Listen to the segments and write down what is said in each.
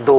2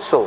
100।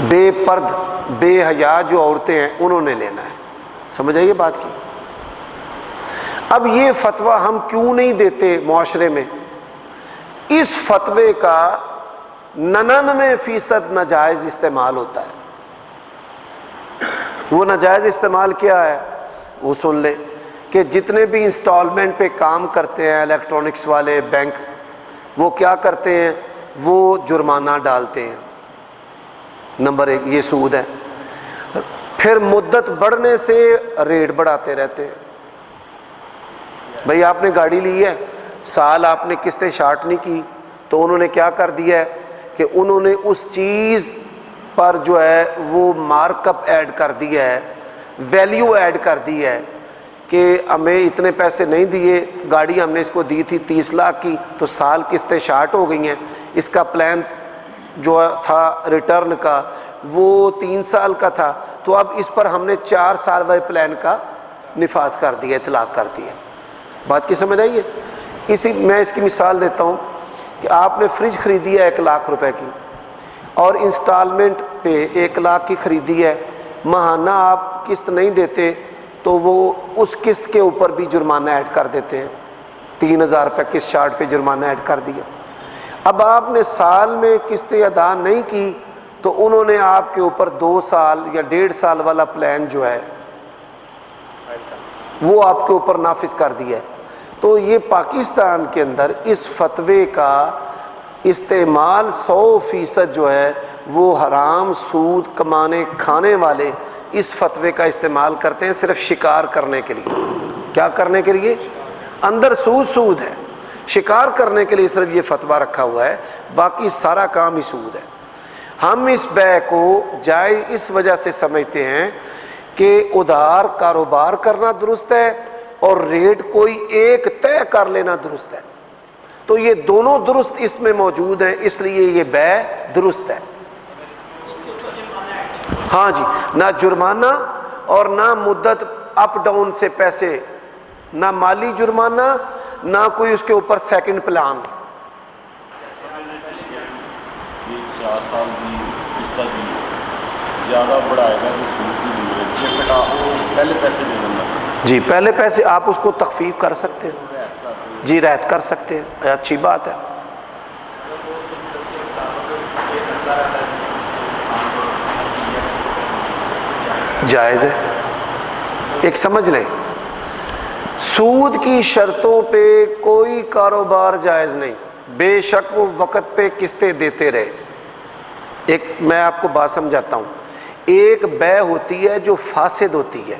بے پرد بے حیا جو عورتیں ہیں انہوں نے لینا ہے. سمجھ آئیے بات کی. اب یہ فتویٰ ہم کیوں نہیں دیتے معاشرے میں؟ اس فتوے کا 99% ناجائز استعمال ہوتا ہے. وہ ناجائز استعمال کیا ہے وہ سن لے کہ جتنے بھی انسٹالمنٹ پہ کام کرتے ہیں الیکٹرانکس والے بینک، وہ کیا کرتے ہیں؟ وہ جرمانہ ڈالتے ہیں. نمبر 1 یہ سود ہے. پھر مدت بڑھنے سے ریٹ بڑھاتے رہتے ہیں. بھئی آپ نے گاڑی لی ہے، سال آپ نے قسطیں شارٹ نہیں کی، تو انہوں نے کیا کر دیا ہے کہ انہوں نے اس چیز پر جو ہے وہ مارک اپ ایڈ کر دیا ہے، ویلیو ایڈ کر دی ہے کہ ہمیں اتنے پیسے نہیں دیے، گاڑی ہم نے اس کو دی تھی 30 لاکھ کی، تو سال قسطیں شارٹ ہو گئی ہیں، اس کا پلان جو تھا ریٹرن کا وہ 3 سال کا تھا، تو اب اس پر ہم نے 4 سال والے پلان کا نفاذ کر دیا، اطلاق کر دیا. بات کی سمجھ آئیے؟ میں اس کی مثال دیتا ہوں کہ آپ نے فریج خریدی ہے 1 لاکھ روپے کی اور انسٹالمنٹ پہ 1 لاکھ کی خریدی ہے، ماہانہ آپ قسط نہیں دیتے تو وہ اس قسط کے اوپر بھی جرمانہ ایڈ کر دیتے ہیں. 3000 روپے قسط شارٹ پہ جرمانہ ایڈ کر دیا. اب آپ نے سال میں قسطیں ادا نہیں کی تو انہوں نے آپ کے اوپر 2 سال یا 1.5 سال والا پلان جو ہے وہ آپ کے اوپر نافذ کر دیا ہے. تو یہ پاکستان کے اندر اس فتوے کا استعمال 100% جو ہے وہ حرام سود کھانے والے اس فتوے کا استعمال کرتے ہیں صرف شکار کرنے کے لیے. کیا کرنے کے لیے؟ اندر سود ہے، شکار کرنے کے لیے صرف یہ فتویٰ رکھا ہوا ہے، باقی سارا کام ہی سود ہے. ہم اس بے کو جائز اس وجہ سے سمجھتے ہیں کہ ادھار کاروبار کرنا درست ہے اور ریٹ کوئی ایک طے کر لینا درست ہے. تو یہ دونوں درست اس میں موجود ہیں، اس لیے یہ بے درست ہے. ہاں جی، نہ جرمانہ اور نہ مدت اپ ڈاؤن سے پیسے، نہ مالی جرمانہ، نہ کوئی اس کے اوپر سیکنڈ پلان. 4 سال کی قسط دی زیادہ بڑھائے گا تو سود کی ضرورت ہے، کٹا پہلے پیسے دے دیں. جی پہلے پیسے آپ اس کو تخفیف کر سکتے ہیں، جی رعایت کر سکتے ہیں، اچھی بات ہے. جائز ہے. ایک سمجھ لیں، سود کی شرطوں پہ کوئی کاروبار جائز نہیں، بے شک وہ وقت پہ قسطیں دیتے رہے. ایک میں آپ کو بات سمجھاتا ہوں. ایک بے ہوتی ہے جو فاسد ہوتی ہے،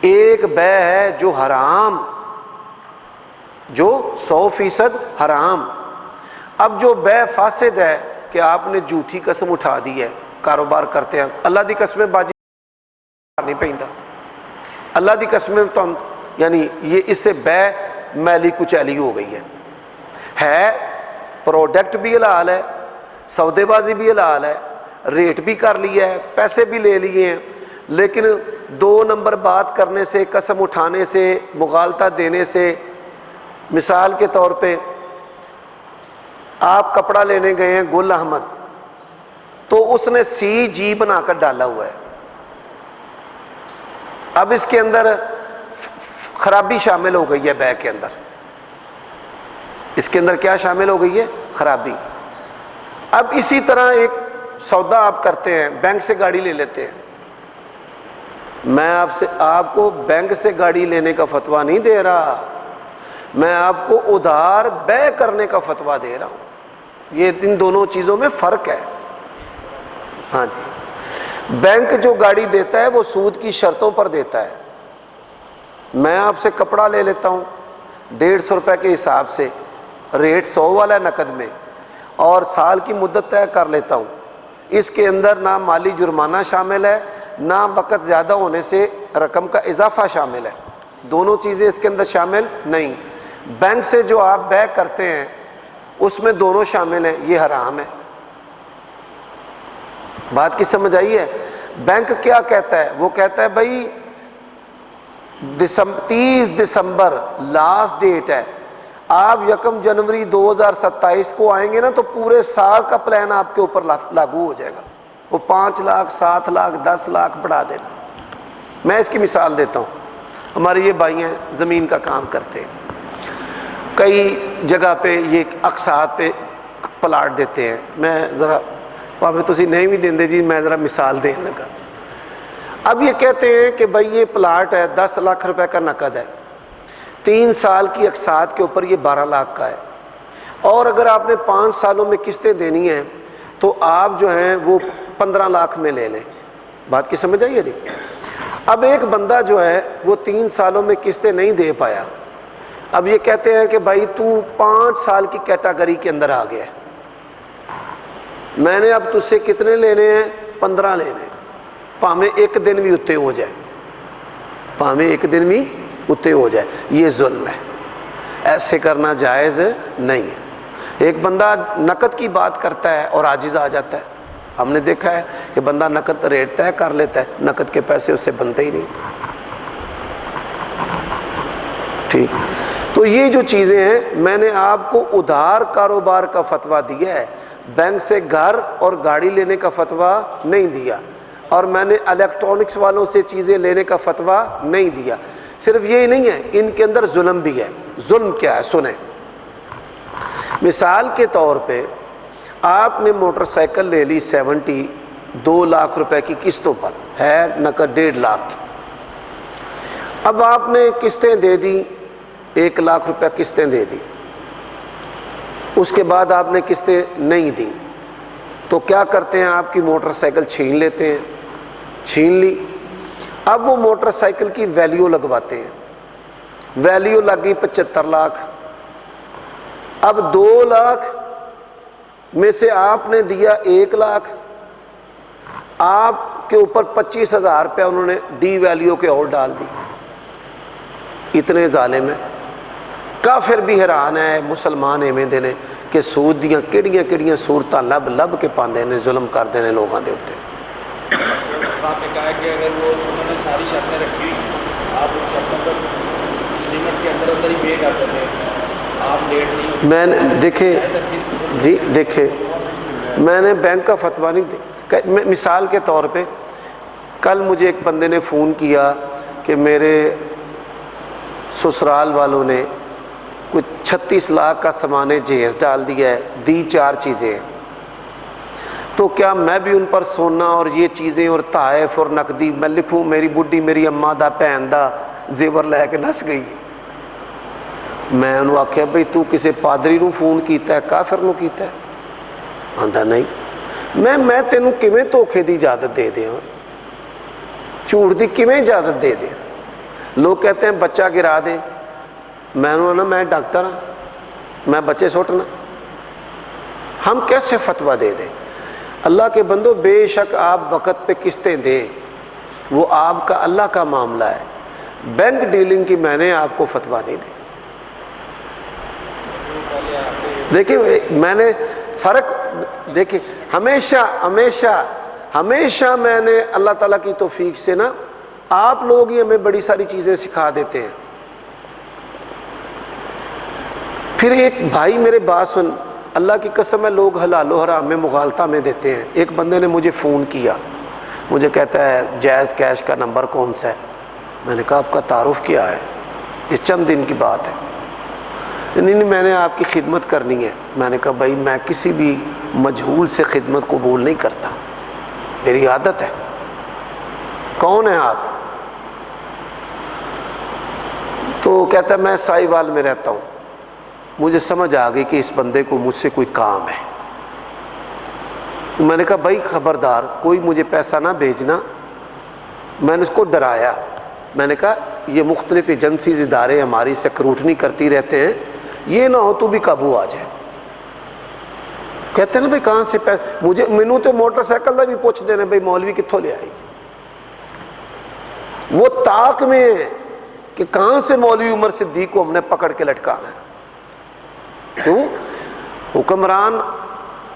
ایک بے ہے جو حرام، جو 100% حرام. اب جو بے فاسد ہے کہ آپ نے جھوٹی قسم اٹھا دی ہے، کاروبار کرتے ہیں، اللہ دی قسمیں باجی نہیں پہنتا، اللہ دی قسمیں تو یعنی یہ اس سے بے میلی کچیلی ہو گئی ہے پروڈکٹ بھی حلال ہے، سودے بازی بھی حلال ہے، ریٹ بھی کر لیا ہے، پیسے بھی لے لیے ہیں، لیکن 2 نمبر بات کرنے سے، قسم اٹھانے سے، مغالطہ دینے سے. مثال کے طور پہ آپ کپڑا لینے گئے ہیں گل احمد، تو اس نے CG بنا کر ڈالا ہوا ہے. اب اس کے اندر خرابی شامل ہو گئی ہے، بے کے اندر اس کے اندر کیا شامل ہو گئی ہے؟ خرابی. اب اسی طرح ایک سودا آپ کرتے ہیں، بینک سے گاڑی لے لیتے ہیں. میں آپ کو بینک سے گاڑی لینے کا فتویٰ نہیں دے رہا، میں آپ کو ادھار بے کرنے کا فتویٰ دے رہا ہوں. یہ ان دونوں چیزوں میں فرق ہے. ہاں جی، بینک جو گاڑی دیتا ہے وہ سود کی شرطوں پر دیتا ہے. میں آپ سے کپڑا لے لیتا ہوں 150 روپے کے حساب سے، ریٹ 100 والا ہے نقد میں، اور سال کی مدت طے کر لیتا ہوں. اس کے اندر نہ مالی جرمانہ شامل ہے، نہ وقت زیادہ ہونے سے رقم کا اضافہ شامل ہے. دونوں چیزیں اس کے اندر شامل نہیں. بینک سے جو آپ بے کرتے ہیں اس میں دونوں شامل ہیں، یہ حرام ہے. بات کی سمجھ آئی ہے؟ بینک کیا کہتا ہے؟ وہ کہتا ہے بھائی 30 دسمبر لاسٹ ڈیٹ ہے، آپ 1 جنوری 2027 کو آئیں گے نا تو پورے سال کا پلان آپ کے اوپر لاگو ہو جائے گا. وہ 5 لاکھ 7 لاکھ 10 لاکھ بڑھا دینا۔ میں اس کی مثال دیتا ہوں، ہمارے یہ بھائی ہیں زمین کا کام کرتے ہیں، کئی جگہ پہ یہ اقساط پہ پلاٹ دیتے ہیں۔ میں ذرا پاوے تسی نہیں بھی دیندے جی، میں ذرا مثال دین لگا۔ اب یہ کہتے ہیں کہ بھائی یہ پلاٹ ہے 10 لاکھ روپے کا نقد ہے، 3 سال کی اقساط کے اوپر یہ 12 لاکھ کا ہے، اور اگر آپ نے 5 سالوں میں قسطیں دینی ہیں تو آپ جو ہیں وہ 15 لاکھ میں لے لیں۔ بات کی سمجھ آئیے جی؟ اب ایک بندہ جو ہے وہ 3 سالوں میں قسطیں نہیں دے پایا، اب یہ کہتے ہیں کہ بھائی تو 5 سال کی کیٹاگری کے اندر آ گیا ہے، میں نے اب تجھ سے کتنے لینے ہیں؟ 15 لینے ہیں، پاویں ایک دن بھی اتنے ہو جائے، پاویں ایک دن بھی اتنے ہو جائے۔ یہ ظلم ہے، ایسے کرنا جائز نہیں ہے۔ ایک بندہ نقد کی بات کرتا ہے اور عاجز آ جاتا ہے، ہم نے دیکھا ہے کہ بندہ نقد ریٹ طے کر لیتا ہے، نقد کے پیسے اس سے بنتے ہی نہیں۔ ٹھیک، تو یہ جو چیزیں ہیں میں نے آپ کو ادھار کاروبار کا فتویٰ دیا ہے، بینک سے گھر اور گاڑی لینے کا فتویٰ نہیں دیا، اور میں نے الیکٹرانکس والوں سے چیزیں لینے کا فتویٰ نہیں دیا۔ صرف یہی نہیں ہے، ان کے اندر ظلم بھی ہے۔ ظلم کیا ہے سنیں، مثال کے طور پہ آپ نے موٹر سائیکل لے لی 72 لاکھ روپے کی قسطوں پر، ہے نقد 1.5 لاکھ کی، اب آپ نے قسطیں دے دی 1 لاکھ روپے قسطیں دے دی، اس کے بعد آپ نے قسطیں نہیں دی تو کیا کرتے ہیں؟ آپ کی موٹر سائیکل چھین لیتے ہیں، چھین لی، اب وہ موٹر سائیکل کی ویلیو لگواتے ہیں، ویلیو لگ گئی 75 لاکھ، اب 2 لاکھ میں سے آپ نے دیا 1 لاکھ، آپ کے اوپر 25,000 روپیہ انہوں نے ڈی ویلیو کے اور ڈال دی۔ اتنے ظالم ہیں، کافر بھی حیران ہے مسلمان ایویں دے نے کہ سود دیاں کیڑیاں کیڑیاں صورتاں لب لب کے پاندے نے، ظلم کردے نے لوگاں دے اوتے۔ صاحب نے کہا ہے کہ اگر وہ انہوں نے ساری شرطیں رکھی ہوئی، آپ ان شرطوں پر لمٹ کے اندر ہی پے کر دیتے ہیں، آپ لیٹ نہیں ہوتے۔ میں نے دیکھے جی، دیکھے میں نے بینک کا فتویٰ نہیں دے، مثال کے طور پہ کل مجھے ایک بندے نے فون کیا کہ میرے سسرال والوں نے کچھ 36 لاکھ کا سامان جہیز ڈال دیا ہے، دی 4 چیزیں ہیں، تو کیا میں بھی ان پر سونا اور یہ چیزیں اور تحائف اور نقدی میں لکھوں؟ میری بڈھی میری اماں دا بھین دا زیور لے کے نس گئی۔ میں انہوں آکھیا بھئی تو کسے پادری نو فون کیتا ہے، کافر نو کیتا ہے؟ آندہ نہیں، میں تینوں کیویں دھوکے دی اجازت دے دیا، جھوٹ دی کیویں اجازت دے دیا؟ لوگ کہتے ہیں بچہ گرا دے، میں انہوں نے میں ڈاکٹر ہوں، میں بچے سوٹنا، ہم کیسے فتویٰ دے دیں؟ اللہ کے بندو، بے شک آپ وقت پہ قسطیں دیں، وہ آپ کا اللہ کا معاملہ ہے، بینک ڈیلنگ کی میں نے آپ کو فتویٰ نہیں دی۔ دیکھیں میں نے فرق دیکھیں، ہمیشہ میں نے اللہ تعالیٰ کی توفیق سے نا، آپ لوگ ہی ہمیں بڑی ساری چیزیں سکھا دیتے ہیں۔ پھر ایک بھائی میرے بات سن، اللہ کی قسم ہے لوگ حلال و حرام میں مغالطہ میں دیتے ہیں۔ ایک بندے نے مجھے فون کیا، مجھے کہتا ہے جائز کیش کا نمبر کون سا ہے؟ میں نے کہا آپ کا تعارف کیا ہے؟ یہ چند دن کی بات ہے۔ نہیں میں نے آپ کی خدمت کرنی ہے۔ میں نے کہا بھائی میں کسی بھی مجہول سے خدمت قبول نہیں کرتا، میری عادت ہے۔ کون ہیں آپ؟ تو کہتا ہے میں سائی وال میں رہتا ہوں۔ مجھے سمجھ آ گئی کہ اس بندے کو مجھ سے کوئی کام ہے۔ تو میں نے کہا بھائی خبردار کوئی مجھے پیسہ نہ بھیجنا۔ میں نے اس کو ڈرایا، میں نے کہا یہ مختلف ایجنسیز ادارے ہماری سکروٹنی کرتی رہتے ہیں، یہ نہ ہو تو بھی قابو آ جائے۔ کہتے ہیں نا بھائی کہاں سے پیسہ، مینوں تو موٹر سائیکل کا بھی پوچھ دینا بھائی مولوی کتھوں لے آئی۔ وہ طاق میں ہے کہ کہاں سے مولوی عمر صدیق کو ہم نے پکڑ کے لٹکانا ہے۔ کیوں؟ حکمران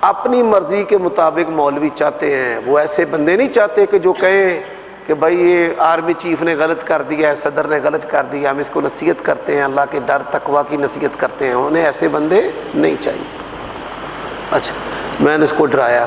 اپنی مرضی کے مطابق مولوی چاہتے ہیں، وہ ایسے بندے نہیں چاہتے کہ جو کہیں کہ بھائی یہ آرمی چیف نے غلط کر دیا ہے، صدر نے غلط کر دیا، ہم اس کو نصیحت کرتے ہیں، اللہ کے ڈر تقوی کی نصیحت کرتے ہیں۔ انہیں ایسے بندے نہیں چاہیے۔ اچھا میں نے اس کو ڈرایا،